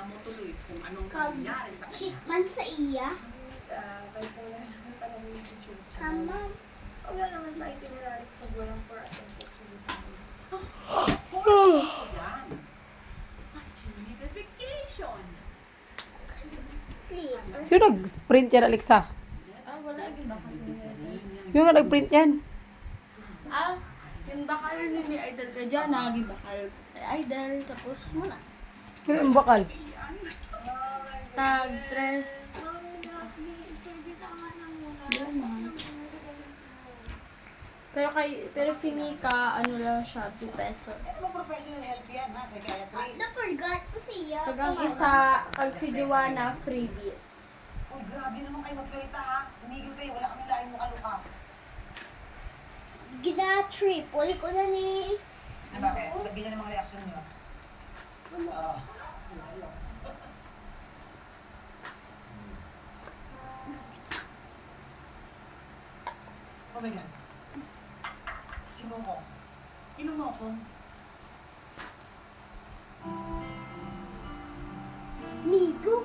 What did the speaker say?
mo tuloy kung anong nangyari sa Shit kanya. man sa iya. Bipolar naman pala yung situation. Sama. Wala naman sa itinerary ko sa buwan for attempted suicide. Yan. Achieve vacation. Sleep. Sino nag-print yan, Alexa? Wala. Yung bakal ni Sino nga nag-print yan? yung bakal ni Idol ka dyan. Naging bakal Idol. Tapos muna. Sino yung bakal? Tag, tres, isa. Pero si Mika, ano lang siya, 2 pesos. Ano professional help yan, ha? Sa kaya Na-forgot ko siya. Pag ang isa, pag si Joanna, freebies. Oh, grabe naman kayo magsalita, ha? Tumigil kayo, wala kami laing mukha-luka. Gina-triple ko na ni... Bakit? Nagbigyan ng mga reaksyon niyo. Oh my God. Sino ko? Sino mo ako? Migo.